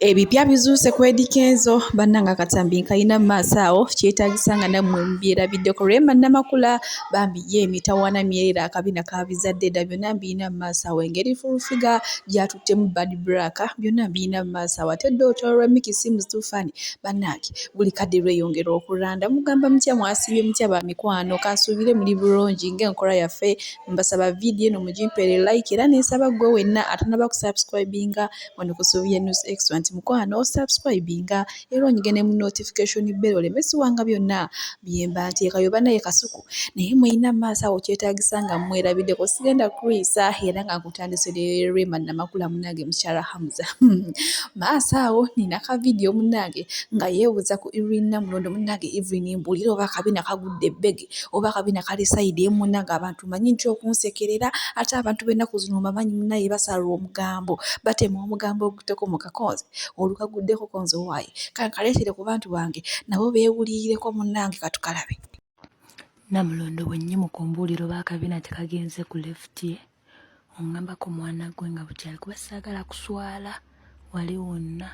Ebipya bizuuse kwedi Kenzo bannanga katambi kayina maasawo kyetaagisanga nammwe mubyerabidde Dr Rema Namakula bambi ye emitawaana myera akabiina kabizadde dda byonna mbiyina maasawo engeri fulufiga gyatuttemu Badblack byonna mbiyina maasawo ate Dr Remix Muzitufani bannange buli kadde lweyongera okulanda mugamba mutya mwasibye mutya ba mikwano kasuubire muli bulungi ng'enkola yaffe mbasaba vidiyo eno mugimpeere like era nensaba gwe wenna atanaba kusubscribinga wano ku Suubira News Excellent mukwano subscribinga era onyigene mu notification bell olemesi wanga byonna byemba nteekayo banaye kasuku naye mweyina maaso awo kyetaagisanga mwerabiddeko sigenda Krisa era nga nkutandise Rema Namakula munange mukyala Hamza maaso awo nina ka video munange nga yeebuuza ku Irina Mulondo munange Evelyn mbulira oba akabiina kagudde ebbege oba akabiina kali side emu munange abantu manyi nti okunsekerera ate abantu b'ennaku zino bamanyi munnaye basalwa omugambo batema omugambo oguteko mu kakonze olukaguddeko konze waaye kankaleetere ku bantu bange nabo beewulireko munnange katukalabe Namulondo bwenyimuka ombuuliro b'akabiina tekagenze ku left ye ongambako mwana gwe nga bukyali kuba saagala kuswala wali wonna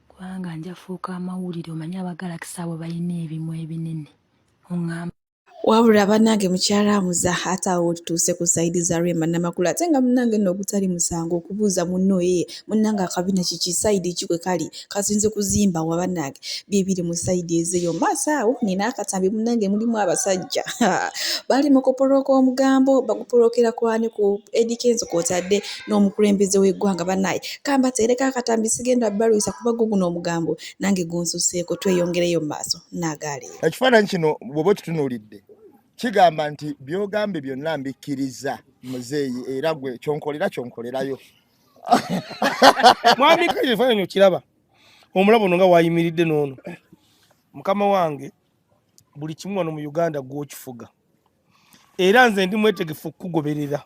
kubanga njafuuka amawulire omanyi abagalakisa abo balina ebimu ebinene ongamba wabula bannange mukyala Hamza ate awo tutuuse ku sayidi za Rema Namakula ate nga munnange nno ogutali musango okubuuza munno ye munnange akabiina kiki sayidi ki kwe kali kasinze kuzimba wa bannange bibiri mu sayidi ezeyo maaso awo nina akatambi munnange mulimu abasajja bali mu kupolooka omugambo bagupolookera kwani ku Eddy Kenzo kw'otadde n'omukulembeze w'eggwanga bannaye kambateereko akatambi sigenda balwisa kuba guno omugambo nange gunsuseeko tweyongereyo mu maaso naagaaleero ekifaananyi kino bw'oba okitunuulidde kigamba nti byogambe byonna mbikkiriza muzeeyi era gwe kyonkolerayo mwami kale ekifaananyi okiraba omulabo ono nga wayimiridde n'ono mukama wange buli kimu wano mu Uganda gw'okifuga era nze ndi mwetegefu okukugoberera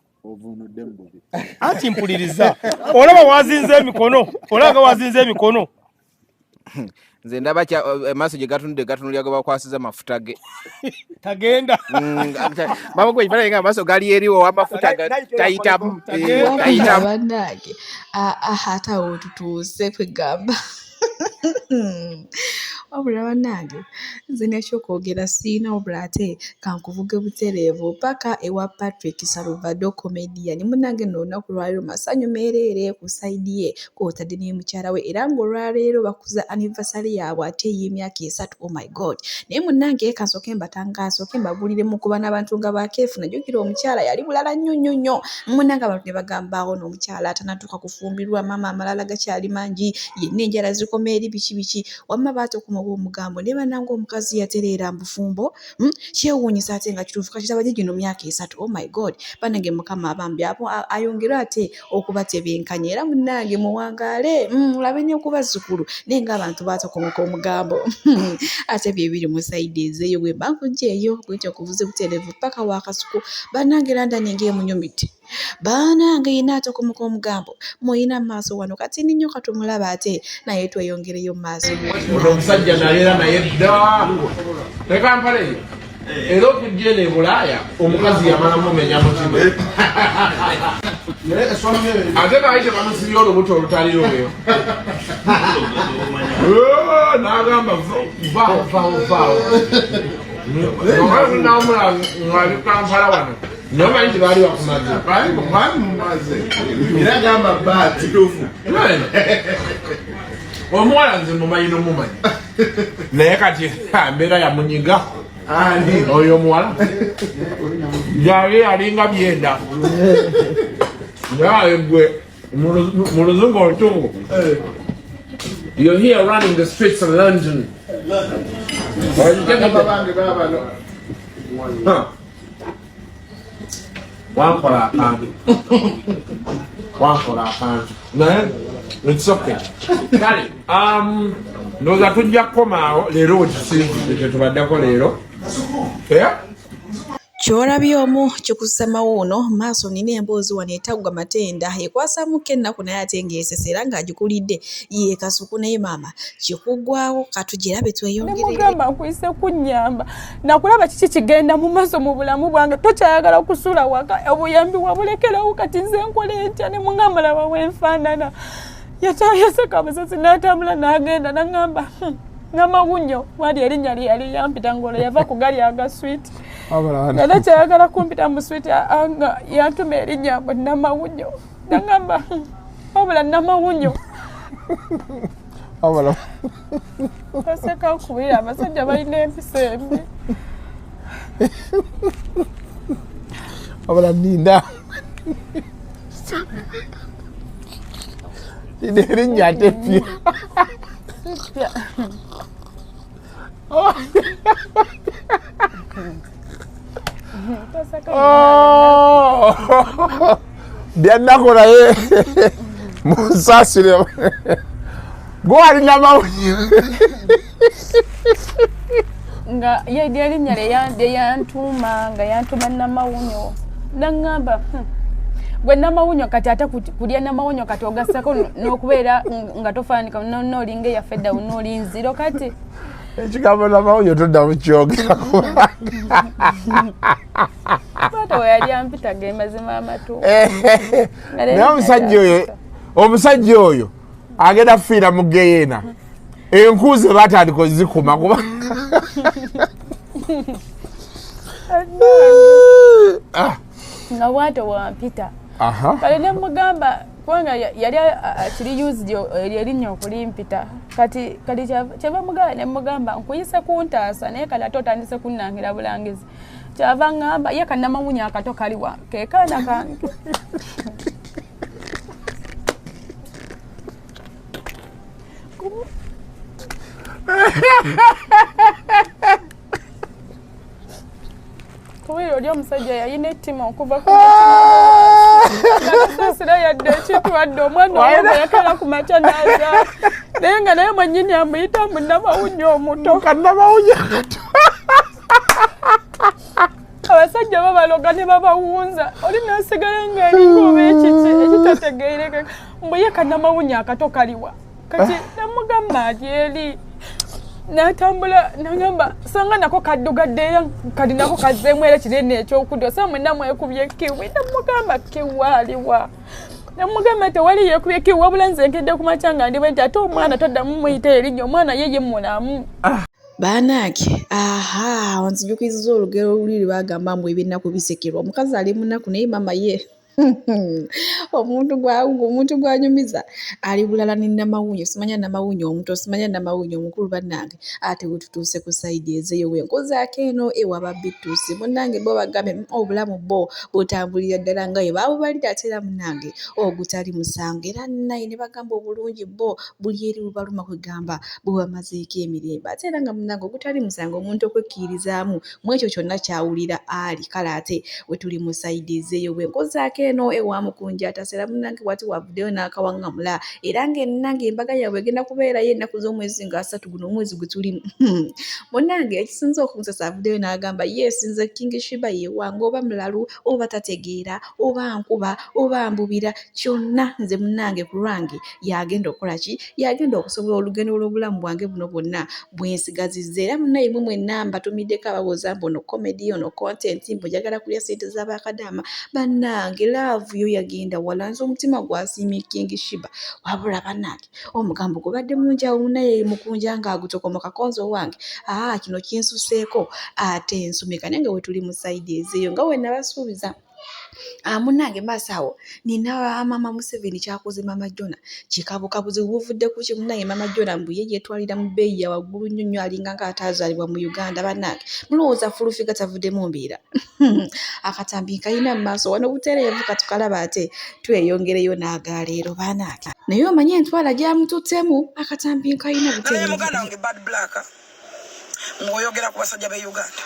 anti mpuliriza olaba wazinze emikono nze ndaba maaso gye gatunudde gatunulira gwe bakwasiza amafuta ge tagenda mama gwe ifana nga maaso gali eriwo amafuta tayitamu bannange ate awo tutuuse kwegamba wabula bannange nze nekyokwogera siina wabula ate kankuvuge butereevu paka ewa Patrick Salvador comedian munnange nno olunaku lwaleero masanyu meereere ku sayidi ye kw'otadde ne mukyala we era ng'olwaleero bakuza anniversary yaabwe ate ey'emyaka 3 oh my god naye munnange kansooke mbatangaasoke mbabuulire mu kuba n'abantu nga bakeefu najjukira omukyala yali bulala nnyo munnange abantu ne bagambaawo n'omukyala atanatuuka kufumbirwa maama amalala gakyali mangi yenna enjala zikoma eri biki wamma baatokuma omugambo ne bannange omukazi yatereera mbufumbo kyewuunyisa ate nga kituufu kakitaba gye gino myaka 3 oh my god bannange mukama abambi abo ayongera ate okubatebyenkanya era munnange muwangaale mulabe ne okubazzukulu naye ng'abantu baatokomoka omugambo ate byebiri mu sayidi ezeeyo bwe mba nkugyeeyo bwetyo okuvuze butereevu paka wakasuku bannange London ng'emunyumidde baanange yina atokomoka omugambo muyina maaso wano kati nnyo katumulaba ate naye tweyongereyo mu maaso omusajja naleera naye dda tekampale era okujja ne Bulaaya omukazi yamalamu omenya mutima ate naye tebamusibye olubuto olutaliyo oyo n'agamba vaawo naomula ng'ali Kampala wano nyomanyi nti baali bakumaze era gamba baati omuwala nze mumanyi n'omumanyi naye kati mbeera yamunyiga oyo omuwala yali alinga byenda naye gwe mu luzungu olutungu you're here running the streets of London wankola akantu naye it's okay kale ndowooza tujja kukomaawo leero wetusinzidde tetubaddeko leero kyolabye omu kikusamawono maaso nina emboozi wano etaggwa matenda ekwasamuko ennaku naye ate ng'esese era ng'agikulidde ye kasuku naye maama kikuggwawo katugerabe tweyongerere mugamba nkwise kunnyamba nakulaba kiki kigenda mu maaso mu bulamu bwange tokyayagala kusula waka obuyambi wabulekerawo kati nze nkola etya ne mungamba laba wenfaanana yaseka amasasi n'atambula n'agenda n'aŋŋamba n'amawunyo wali erinnya lye yali yampita ng'olwo yava ku gali agaswiti era kyayagala kumpita mu switi nga yantuma erinnya mbu n'amawunyo n'aŋŋamba wabula n'amawunyo baseka okubira abasajja balina empisa embi wabula nninda erinnya ate ppya byannakolaye munsasire gwe walina mawunyo nga ye erinnya lye yantuma nga yantuma n'amawunyo n'aŋŋamba gwe n'amawunyo kati ate kulya n'amawunyo kati ogassako n'okubeera nga tofaanika n'olinga eyaffe eddawo n'oli nziro kati ekigambo n'amawunyo todda mukyogera baata we yali ampita ge mazima amatu naye omusajja oyo agenda kufiira mu geyeena enkuuze batandika ozikuma kuba nga bwato wampita kale ne mugamba kubanga yali akiri used erinnya okulimpita kati kyava mugamba ne mugamba nkuyise kuntaasa naye kale ate otandise kunnangira bulangizi kyava ŋŋamba ye kannamawunya akato kaliwa ke kaana kange kubira oli omusajja yalina ettima okuva kunaasasira yadde ekitwadde omwana omu yakala ku makya n'aza naye nga naye mwennyini amuyita mu nnamawunya omuto kannamawunya akato abasajja babaloga ne babawunza oli nasigala ng'alinga oba ekitategeereka mbu ye kannamawunya akato kaliwa kati namugamba ati eri n'atambula n'agamba sanga nako kaddugaddeyo kali nako kazzeemu era kinene ekyokudda osa mwenna mwekubye kiwi namugamba kiwaaliwa namugamba tewali yeekubye kiwi wabula nze nkedde ku makya nga ndiba nti ate omwana toddamu muyita erinnya omwana ye mulamu Banaki, wanzijukiza olugero oluli bagamba mbu ebinaku bisekerwa omukazi ali munaku naye mama ye omuntu gwanyumiza ali bulala ni namawunyo simanya namawunyo omuto simanya namawunyo omukulu bannange ate wetutuuse ku saidi ezeyo wenkozaako eno ewa bituusi munnange bo bagambe obulamu bo butambulira ddala nga ye baabubalira ate era munnange ogutali musango era naye ne bagamba obulungi bo buli eri lubaluma kwegamba bwe bamazeeko emirembe ate era nga munnange ogutali musango omuntu okwekkiririzaamu mu ekyo kyonna kyawulira ali kale ate wetuli mu saidi ezeyo wenkozaako eno ewa mukunja atasera munnange wati wavuddeyo n'akawaŋŋamula era ng'ennange embaga yaabwe egenda kubeerayo ennaku z'omwezi nga 3 guno omwezi gwe tulimu munnange ekisinza okumusasa avuddeyo n'agamba yeesinze King Shiba yeewanga oba mulalu oba tategeera oba nkuba oba mbubira kyonna nze munnange ku lwange yagenda okukola ki yagenda okusobola olugendo lw'obulamu bwange buno bwonna bwensigazizza era munnaye mwe mwenna mbatumiddeko ababooza mbu ono comedy ono content mbu njagala kulya ssente z'abakadaama bannange laavu yo yagenda wala nze omutima gwasiimye King Shiba wabula bannange omugambo gubadde munjawo munnaye mukunja ng'agutoko mu kakonzo wange kino kinsuseeko ate nsumika naye nga we tuli mu saidi ezeeyo nga we nabasuubiza munnange maasawo nina mama Museveni kyakoze mama Jona kikabukabuzi buvudde ku ki munnange mama Jona mbu ye yetwalira mu bbeeyi ya waggulu nnyo nnyo alinga ng'ataazaalibwa mu Uganda bannange mulowooza fulufiga tavuddemu mbeera akatambi kalina mu maaso wano butereevu katukalaba ate tweyongereyo n'agaleero bannange naye omanye entwala gyamututtemu akatambi kalina butereevu muganda wange Badblack ng'oyogera ku basajja b'e Uganda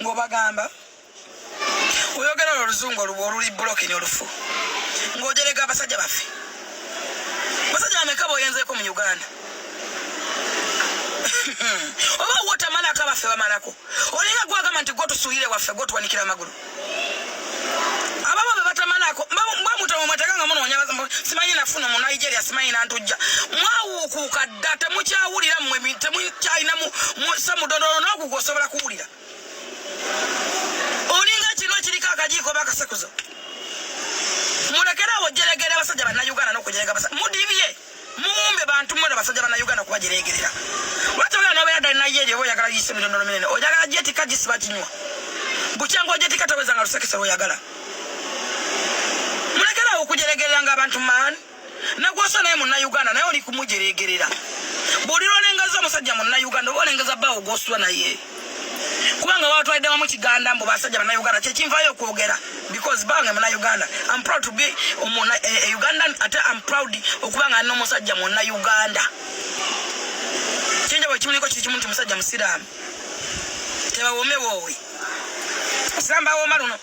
ng'obagamba oyogera oluzungu oluli bloki n'olufu ng'ojerega abasajja baffe basajja bameka b'oyenzeeko mu Uganda oba wotamala akabaffe bamalako olinga gwagamba nti gotusuulire waffe gotuwanikira amagulu ababo be batamalako mbamutamu mwatekanga munoonya simanyi nafuna mu Nigeria simanyi nantujja mwawuukuuka dda temukyawulira mmwe temukyalina samudodolo n'okugo osobola kuwulira olinga kino kiriko akajiiko bakasekuzo mulekera awo jeregera basajja banna Uganda n'okujerega basajja mudibye muumbe bantu mwera basajja banna Uganda kubajeregerera lwaki oyo n'obeera ddali naye oyagala yise milondolo minene oyagala jeti kagisi bakinywa bukyanga jeti kataweza nga lusekesa oyagala mulekera okujeregerera nga abantu man nagwosa naye munna Uganda naye oli kumujeregerera buli lwolengeza omusajja munna Uganda oba olengeza bbaawo gwosula naye kubanga watwaliddemu mu Kiganda mbu basajja banna Uganda kyekinvayo okwogera because bange munna Uganda I'm proud to be a Ugandan ate I'm proud okubanga alina omusajja munna Uganda kinja bwe kimuliko kiri kimu nti musajja musiraamu tebawome woowe musiraamu bawoma luno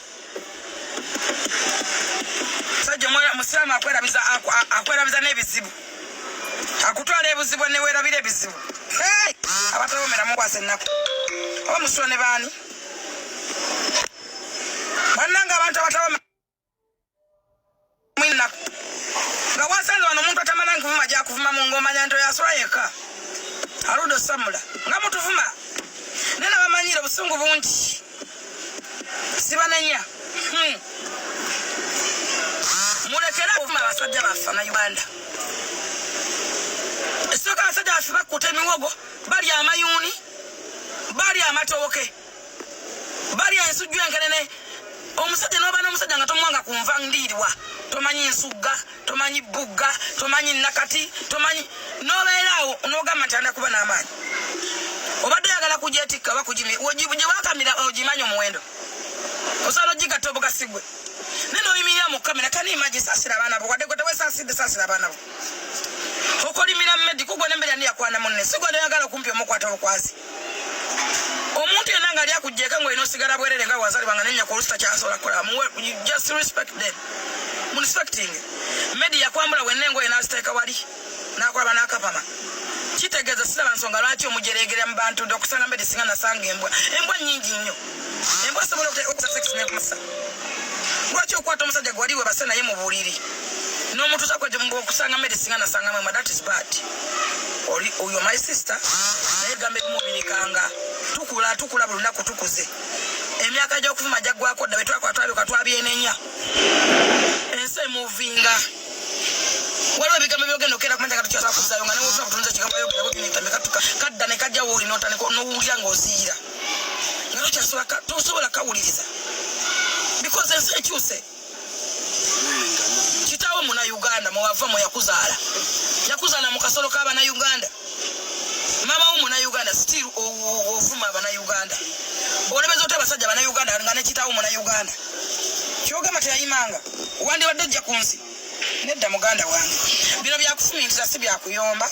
musajja musiraamu akwerabiza n'ebizibu akutwala ebizibu neweerabira ebizibu abatawomera mukwasa ennaku oba musula ne baani bannanga abantu abatawomera ennaku nga wasanze wano omuntu atamala nkuvuma gyakuvuma mu ng'omanya nti oyasula yekka aludo samula nga mutuvuma nena bamanyire obusungu bungi sibanenya mulekera okuvuma abasajja baffe na Uganda esooka abasajja baffe bakkuta emiwogo balya amayuuni balya amatooke balya ensujju enkenene omusajja n'oba n'omusajja nga tomwanga ku nva ndiirwa tomanyi nsugga tomanyi bugga tomanyi nakati tomanyi n'obeeraawo n'ogamba nti anda kuba n'amaanyi obadde oyagala kugyetikka oba gye wakamira ogimanyi omuwendo osobola ogigatta obugasigwe nene oyimirira mu kamera kaniimagi saasira abaana bo wadde gwe tewesaasidde saasira abaana bo okolimira mmedi kugwa n'embeera ndi yakwana munne si gwe noyagala okumpi omukwata obukwasi omuntu yenna nga ali akugjeeka ng'olina osigala bwerere nga wazalibwanga nennyaka olusi takyasobola kukola just respect them respecting medi yakwambula wenna engoye n'aziteeka wali n'akolaba n'akapama kitegeeza siraba nsonga lwaki omujeregerera mu bantu nti okusanga medi singa nasanga embwa nnyingi nnyo embwa sobola okusa sex n'ekumasa lwaki okwata omusajja gwali we base naye mu buliri n'omuntu okusanga medi singa nasanga mwema that is bad oyo my sister naye gambe mubirikanga tukula buli lunaku tukuze emyaka gy'okuvuma gyaggwako dda betwakwatwabika twabyenenya ensi emuvinga waliwo ebigambo byogenda okera kumanya kati kyasobola kuzayo nga newosobola kutunza ekigambo yogera bwekinyitambika kadda ne kajjawo olina n'owulira ng'oziira nga tosobola kawuliriza because ensi ekyuse kitaawo muna Uganda mwewava mwe yakuzaala mu kasolo k'abana Uganda mama wo muna Uganda still ovuma abana Uganda olebeza oti abasajja abana Uganda nga ne kitaawo muna Uganda kyogamba teyayimanga wandibadde ojja ku nsi nedda muganda wange bino byakufumintira si byakuyomba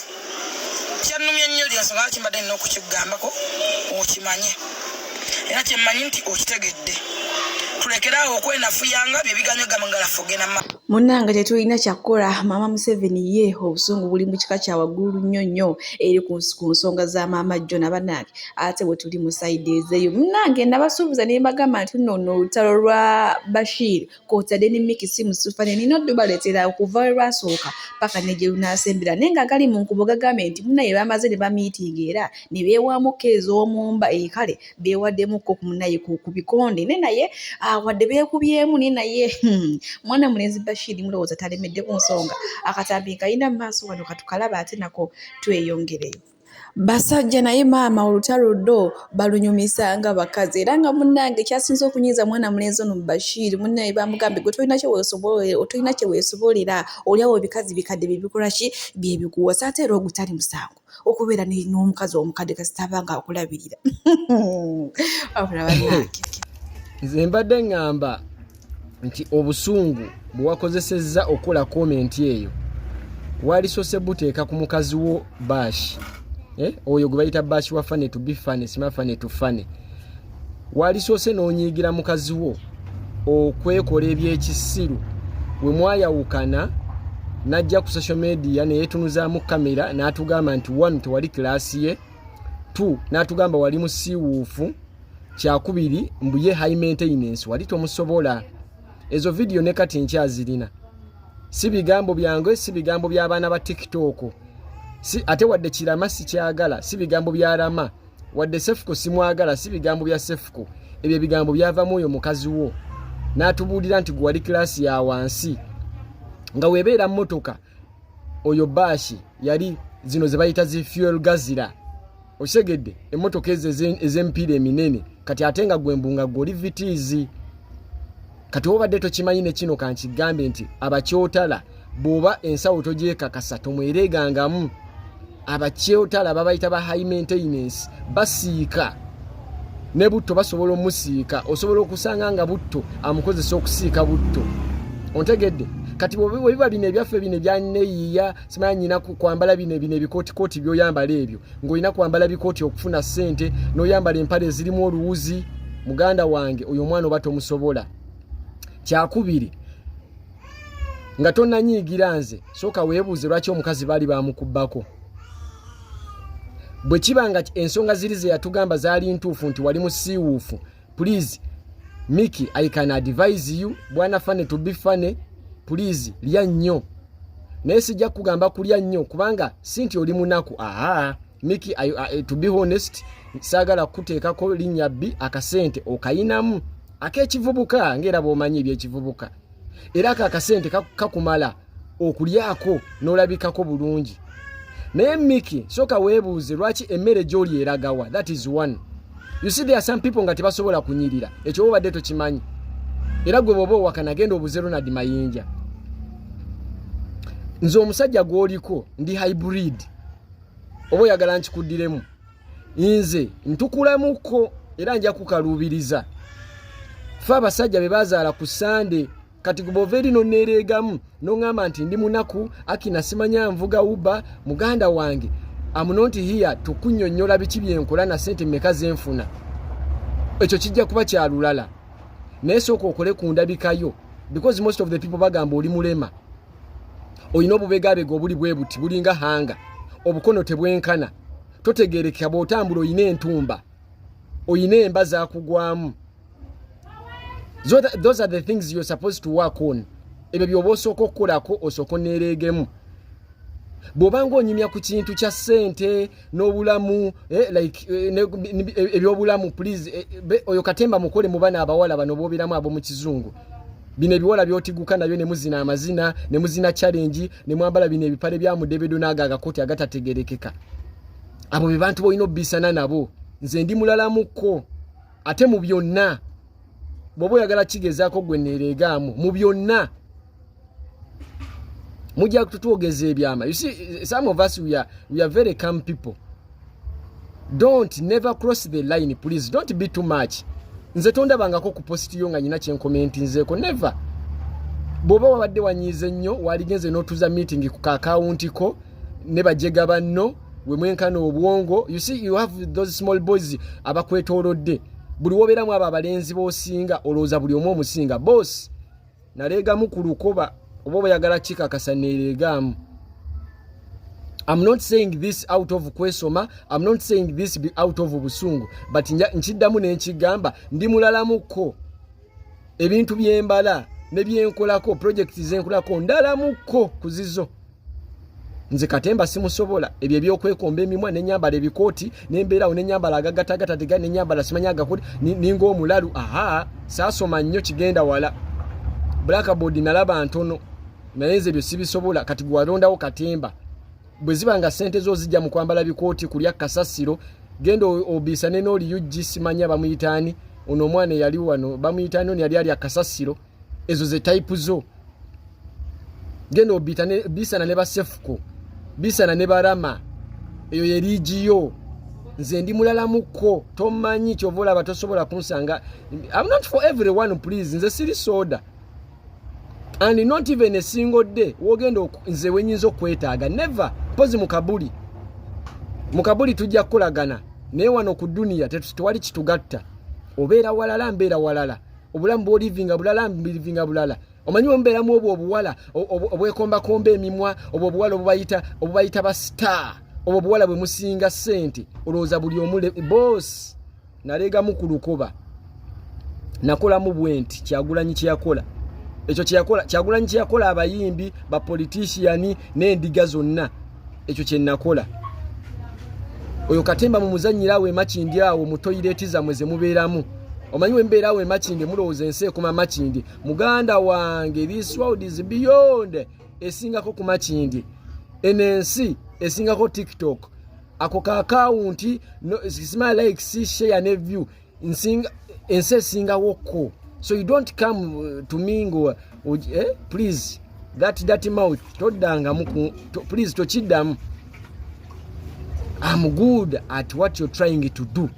kyannumya nnyo lyensonga lwaki mbadde nina okukigambako okimanye era kyemmanyi nti okitegedde tulekerawo okwenafuyanga byebiganyogamu ngalafugena munnange tetulina kyakukola maama Museveni ye obusungu buli mu kika kya waggulu nnyo nnyo eri ku nsonga za maama jjo nabannange ate bwe tuli mu sayidi ezeeyo munnange nabasuubiza ne mbagamba nti nno olutalo lwa Bashir kwotadde ne Mikisi Musufane nina oddubaleetera okuva we lwasooka paka ne gye lunaasembera naye nga gali mu nkubo gagambye nti munnaye bamaze ne bamiitinga era ne beewaamu keezi omumba ekale beewaddemukko ku munnaye ku bikonde ne naye wadde beekubyemu ne naye mwana mulenzi Bashir mulowooza talemedde ku nsonga akatambi kayina mu maaso wano katukalaba ate nako tweyongereyo basajja naye maama olutalo ddo balunyumisanga bakazi era nga munnange kyasinza okunyiza mwana mulenzi ono Bashir munnaye bamugambe gwe tolina kye weesobolera oliawo ebikazi bikadde byebikolaki byebikuwasa ate era ogutali musango okubeera n'omukazi omukadde kasitabanga akulabirira abula bannange nze mbadde ngamba nti obusungu bwewakozesezza okola komenti eyo walisoose buteeka ku mukazi wo Bash oyo gwe bayita Bash wa fane to be fane sima fane to fane walisoose n'onyiigira mukazi wo okwekola ebyekisiru we mwayawukana najja ku social media ne yeetunuzaamu kamera n'atugamba nti 1 tewali kilasi ye 2 n'atugamba wali musiiwuufu kyakubiri mbuye high maintenance wali tomusobola ezo video ne kati nkyazirina si bigambo byange si bigambo by'abaana ba TikTok si ate wadde kirama si kyagala si bigambo bya Rama wadde Sefuko simwagala si bigambo bya Sefuko ebyo bigambo byava mu oyo mukazi wo n'atubuulira nti gwe wali klasi ya wansi nga webeera mmotoka oyo bashi yali zino ze bayita zi fuel gazira osegedde emmotoka ez'emipiira eminene kati ate nga gwembunga goli vitiizi kati obadde tokimanyi ne kino kankigambe nti abakyotala bw'oba ensawo togyekakasa tomweregangamu abakyotala babayita ba high maintenance basiika ne butto basobola omusiika osobola okusanga nga butto amukozesa okusiika butto ontegedde kati webiba bino ebyaffe bino ebyaneyiya simanya nyina kwambala bino ebikooti byoyambala ebyo ng'olina kwambala bikooti okufuna ssente n'oyambala empale ezirimu oluwuzi muganda wange oyo omwana oba tomusobola kyakubiri nga tonnanyiigira nze sooka weebuuze lwaki omukazi baali bamukubbako bwe kiba nga ensonga ziri ze yatugamba zaali ntuufu nti wali musiiwuufu please Mickey I can advise you bwana fane to be funny please lya nnyo naye sijja kugamba kulya nnyo kubanga sinti oli munaku Mickey to be honest saagala kuteekako linnya bbi akasente okayinamu ak'ekivubuka ng'era bw'omanyi ebyekivubuka era akasente kakumala okulyako n'olabikako bulungi naye Mickey soka weebuuze lwaki emmere gy'oli eragawa that is one you see there are some people nga tebasobola kunyirira ekyo obadde tokimanyi era gwe bw'oba owakana genda obuze Ronald Mayinja nze omusajja gw'oliko ndi hybrid oba oyagala nkikuddiremu nze ntukulamuko era nja kukaluubiriza fe abasajja be bazaala ku Sande kati gubova eri noneereegamu n'oŋŋamba nti ndi munaku akina simanya nvuga uba muganda wange amunonti hiya tukunnyonnyola biki byenkola na ssente mmeka zenfuna ekyo kijja kuba kyalulala naye sooka okole ku ndabikayo because most of the people bagamba oli mulema olina obubegaabega obuli bwe buti bulinga hanga obukono tebwenkana totegeerekeka bw'otambula oyina entumba oyina emba zaakugwamu those are the things you're supposed to work on ebyo byoba osooka okukolako osooka oneereegemu bw'obanga onyumya ku kintu kya ssente n'obulamu ebyobulamu please oyo katemba mukole mu baana abawala bano booberamu abo mu kizungu bino ebiwala byotiguka nabyo ne muzina amazina ne muzina challenge ne mwambala bino ebipale bya mudebedo n'ago agakooti agatategerekeka abo be bantu boyina obbisana nabo nze ndi mulalamuko ate mu byonna bw'oba oyagala kigezaako gwe neereegaamu mu byonna mujja kutwogeza ebyama you see some of us we are very calm people don't never cross the line please don't be too much nze tondabangako ku post yo nga nyina kyenkomenti nzeeko never bw'oba wabadde wanyiize nnyo waligenze n'otuza meeting ku kaakawunti ko ne bajega banno we mwenkana obwongo you see you have those small boys abakwetoolodde buli wobeeramu abo abalenzi b'osinga olowooza buli omu omusinga boss naleegamu ku lukoba oba oyagala kikakasa neereegaamu I'm not saying this out of kwesoma I'm not saying this out of busungu but nkiddamu nenkigamba ndi mulalamuko ebintu byembala ne byenkolako project zenkolako ndalamuko kuzizo nze katemba simusobola ebyo ebyokwekomba emimwa nenyambala ebikooti nembeerawo nenyambala agagatagata tega nenyambala simanya agakooti ninga omulalu saasoma nnyo kigenda wala blackboard nalaba ntono naye nze ebyo sibisobola kati gwalondawo katemba bwe ziba nga ssente zo zijja mu kwambala bikooti kulya kasasiro genda obiisane n'oli UG simanya bamuyitaani ono omwana yali wano bamuyitaani ono yali ali akasasiro ezo ze type zo genda obiisana ne basefuko biisana ne barama eyo yeriigiyo nze ndi mulalamuko tomanyi kyova olaba tosobola kunsanga I'm not for everyone please nze siri soda and not even a single day wogenda nze wenyinza okwetaaga never pozi mukabuli tujja kukolagana naye wano ku duniya tewali kitugatta obeera walala mbeera walala obulamu bw'olivinga bulala mbirivinga bulala omanyi wembeeramu obwo obuwala obwekombakomba emimwa obwo obuwala obubayita ba star obwo obuwala bwe musinga ssente olowooza buli omule boss naleegamu ku lukoba nakolamu bwenti Kyagulanyi kyeyakola ekyo Kyagulanyi kyeyakola abayimbi bapoliticiani n'endiga zonna ekyo kyenakola oyo katemba mumuzanyirawo emakindi awo mu toilet zammwe ze mubeeramu omanyi wembeerawo emakindi mulowooza ensi ekoma makindi muganda wange this world is beyond esingako ku makindi enensi esingako TikTok ako ka account no smile like see share ne view ensi esinga woko. So you don't come to mingo please that mouth todanga muku please tochidamu. I'm good at what you're trying to do.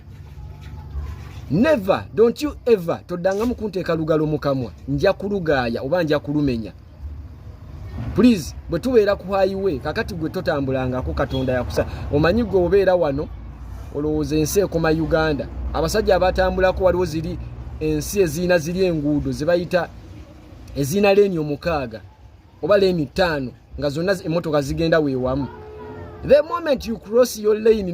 Never, don't you ever todanga mukunteka lugalo mukamwa nja kulugaya oba nja kulumenya. Please bwe tubeera ku highway kakati gwe totambulanga ko Katonda yakusa omanyi gwe obeera wano olowooza ensi ekoma Uganda abasajja abatambulako waliwo ziri ensi ezina ziri enguudo zibayita ezina leeni omukaaga oba leeni 5 nga zonna emmotoka zigenda weewamu. The moment you cross your lane